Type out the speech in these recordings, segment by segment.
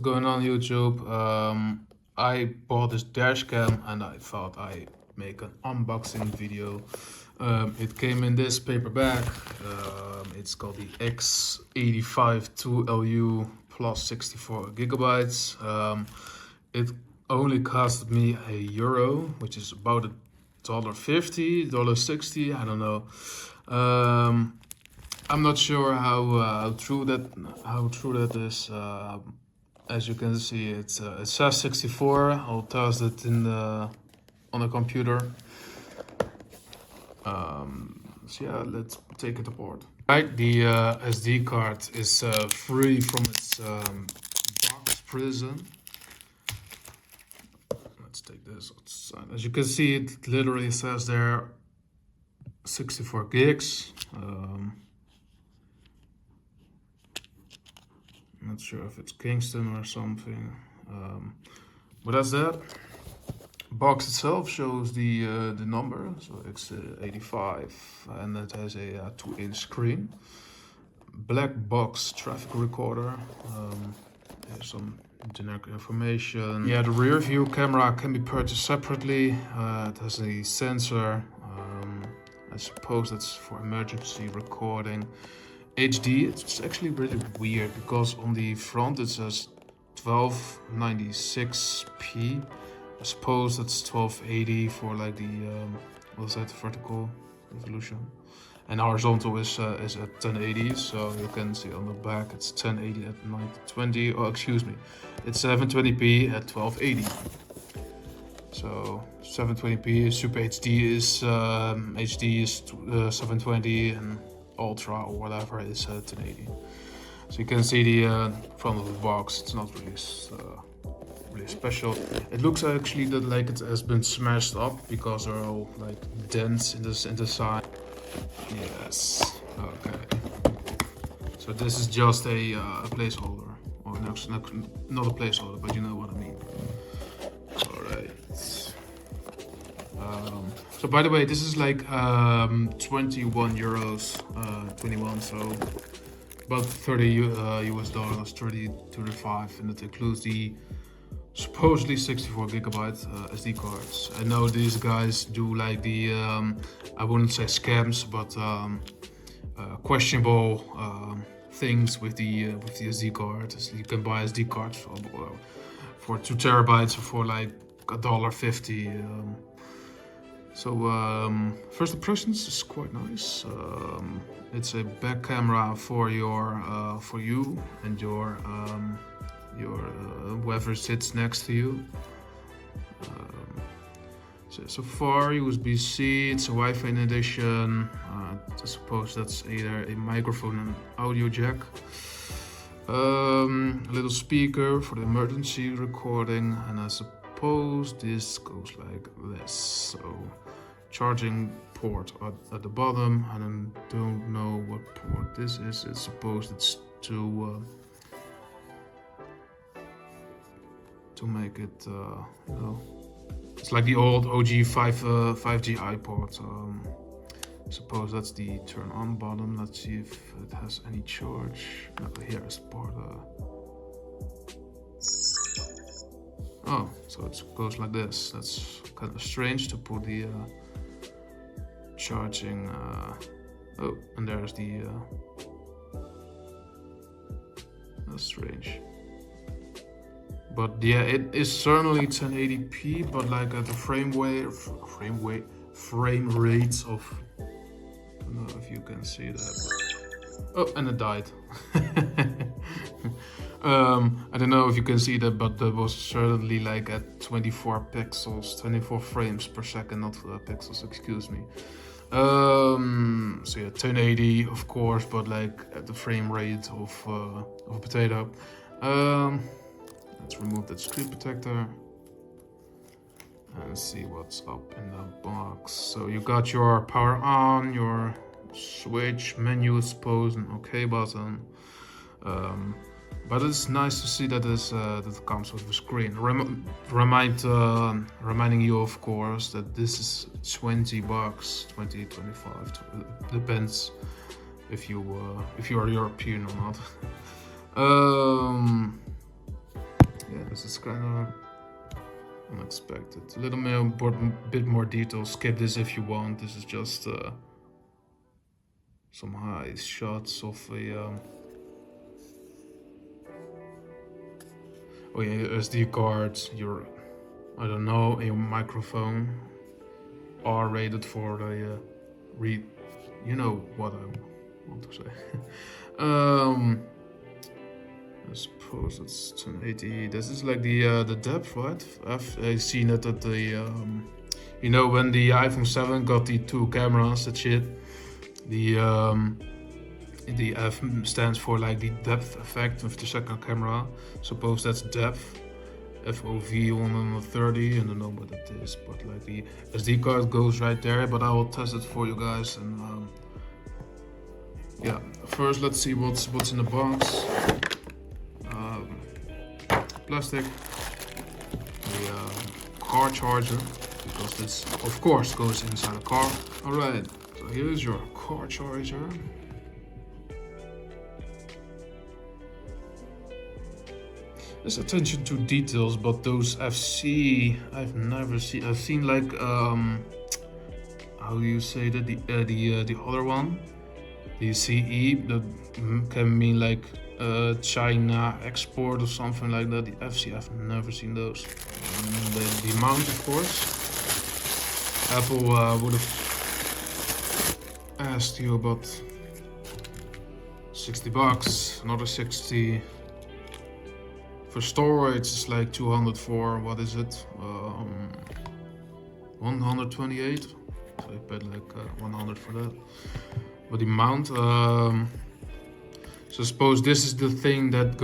Going on YouTube. I bought this dash cam and I thought I'd make an unboxing video. It came in this paper bag. It's called the X85 2LU plus 64 gigabytes. It only cost me €1, which is about $1.50, $1.60, I don't know. I'm not sure how true that is. As you can see, it says 64. I'll test it on a computer. So yeah, let's take it apart. Right, the SD card is free from its box prison. Let's take this outside. As you can see, it literally says there 64 gigs. Not sure if it's Kingston or something, but that's that. Box itself shows the number, so X85, and it has a 2-inch screen. Black box traffic recorder. There's some generic information. Yeah, the rear view camera can be purchased separately. It has a sensor. I suppose that's for emergency recording. HD, it's actually really weird because on the front it says 1296p. I suppose that's 1280 for like the what's that, vertical resolution, and horizontal is at 1080. So you can see on the back it's 1080 at 920. Oh, excuse me, it's 720p at 1280. So 720p, Super HD is HD is 720, and Ultra or whatever is 1080. So you can see the front of the box. It's not really really special. It looks actually that like it has been smashed up because there are all like dents in the side. Yes. Okay. So this is just a placeholder, or no, not a placeholder, but you know what I mean. All right. So by the way, this is like 21 euros, 21, so about 30 US dollars, 30 to 35, and it includes the supposedly 64 gigabyte SD cards. I know these guys do like the, I wouldn't say scams, but questionable things with the SD card. So you can buy SD cards for 2 terabytes or for like $1.50. So first impressions is quite nice. It's a back camera for for you and your whoever sits next to you. So far USB-C, it's a Wi-Fi in addition. I suppose that's either a microphone and audio jack. A little speaker for the emergency recording, and I suppose this goes like this. So charging port at the bottom. I don't know what port this is. It's supposed it's to make it, you know, it's like the old OG 5G iPod. I suppose that's the turn on button. Let's see if it has any charge. No, here is part. Oh, so it goes like this. That's kind of strange to put the charging. Oh, and there's the. That's strange. But yeah, it is certainly 1080p, but like at the frame rates of. I don't know if you can see that. But, oh, and it died. I don't know if you can see that, but that was certainly like at 24 pixels, 24 frames per second, not pixels, excuse me. So yeah, 1080 of course, but like at the frame rate of a potato. Let's remove that screen protector and see what's up in the box. So you got your power on, your switch, menu, suppose, and OK button. But it's nice to see that that it comes with a screen. Reminding you, of course, that this is $20, 20, 25. Depends if you are European or not. this is kind of unexpected. A little bit more detail. Skip this if you want. This is just some high shots of a oh yeah, your SD card, your I don't know, a microphone, R rated for the read. You know what I want to say. I suppose it's 1080. This is like the depth, right? I've seen it at the you know, when the iPhone 7 got the 2 cameras, that shit. The F stands for like the depth effect of the second camera. Suppose that's depth. FOV 130, I don't know what it is, but like the SD card goes right there. But I will test it for you guys, and yeah. First, let's see what's in the box. Plastic, the car charger, because this of course goes inside a car. All right, so here's your car charger. There's attention to details, but those FC I've never seen. I've seen like how do you say that, the other one, the CE, that can mean like China export or something like that. The FC I've never seen those. The mount, of course. Apple would have asked you about $60, another 60. For storage, it's like 200 for, what is it? 128. So I paid like 100 for that. But the mount, so suppose this is the thing that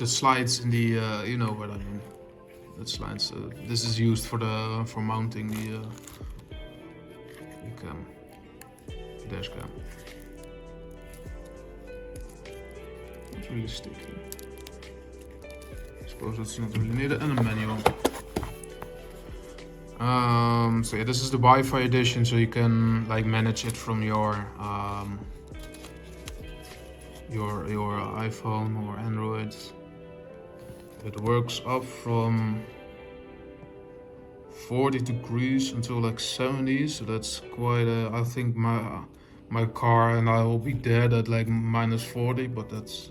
slides in the, you know what I mean. That slides. This is used for mounting the cam, dash cam. It's really sticky. Suppose that's not really needed, and a manual. So yeah, this is the Wi-Fi edition, so you can like manage it from your iPhone or Android. It works up from 40 degrees until like 70, so that's quite I think my car and I will be dead at like minus 40, but that's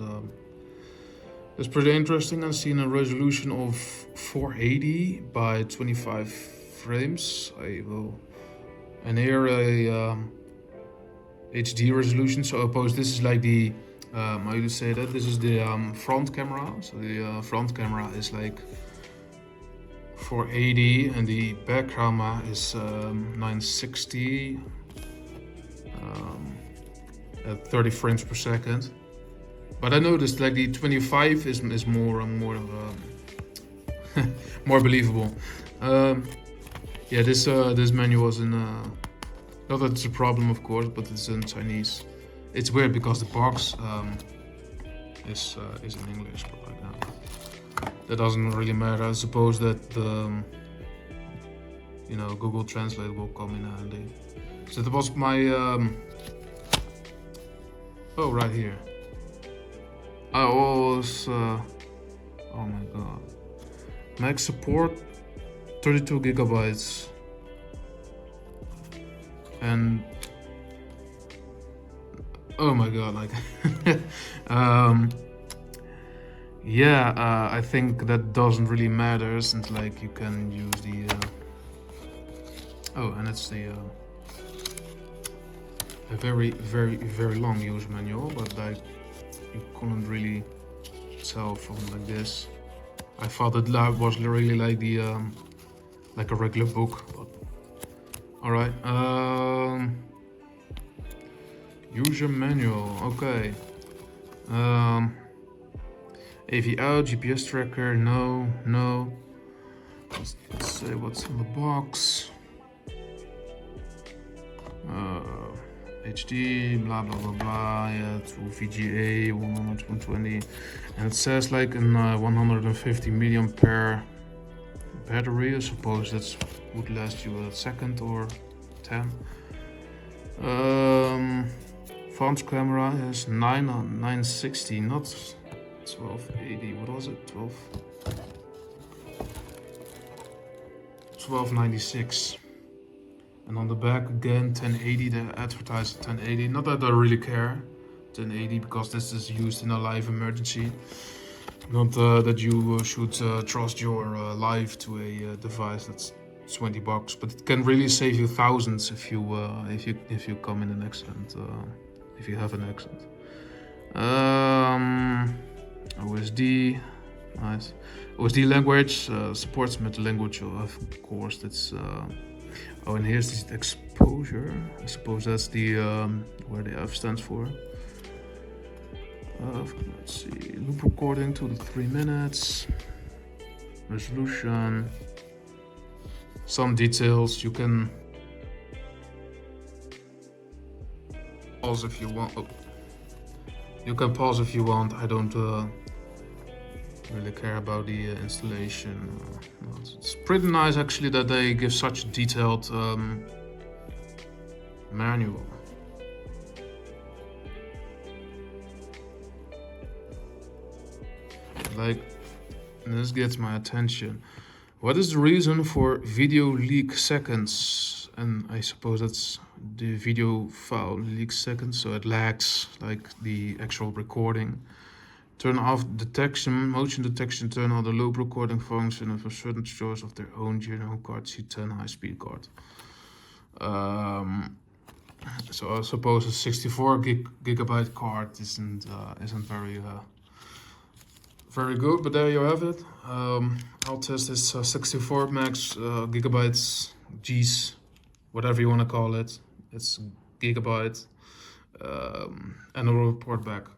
pretty interesting. I've seen a resolution of 480 by 25 frames. And here a HD resolution. So I suppose this is like the how do you say that? This is the front camera. So the front camera is like 480, and the back camera is 960 at 30 frames per second. But I noticed like the 25 is more more believable. Yeah, this menu was in not that it's a problem, of course, but it's in Chinese. It's weird because the box is in English, but like that doesn't really matter. I suppose that the you know, Google Translate will come in handy. So that was my oh, right here. I was oh my god, max support 32 gigabytes, and oh my god, like yeah, I think that doesn't really matter, since like you can use the oh, and it's the a very long user manual, but like you couldn't really tell from like this. I thought that was really like the like a regular book. But all right, user manual. Okay. AV out, GPS tracker. No. Let's say what's in the box. HD, blah blah blah blah, yeah, through VGA 120, and it says like an 150 milliampere battery. I suppose that would last you a second or 10. Front camera is 960, not 1280. What was it? 12. 1296. And on the back again 1080, they advertise 1080. Not that I really care, 1080, because this is used in a live emergency. Not that you should trust your life to a device that's $20, but it can really save you thousands if you come in an accident, if you have an accident. OSD, nice. OSD language supports meta language, of course. That's oh, and here's this exposure. I suppose that's the where the F stands for. Let's see, loop recording 2 to 3 minutes. Resolution. Some details you can pause if you want. Oh. You can pause if you want. I don't really care about the installation. No, it's pretty nice actually that they give such detailed manual. Like, this gets my attention. What is the reason for video leak seconds? And I suppose that's the video file leaks seconds, so it lags like the actual recording. Turn off detection, motion detection, turn on the loop recording function, and for certain choice of their own general card, C10 high-speed card. So I suppose a 64 gigabyte card isn't very good, but there you have it. I'll test this 64 max gigabytes, G's, whatever you want to call it. It's gigabyte, and I'll report back.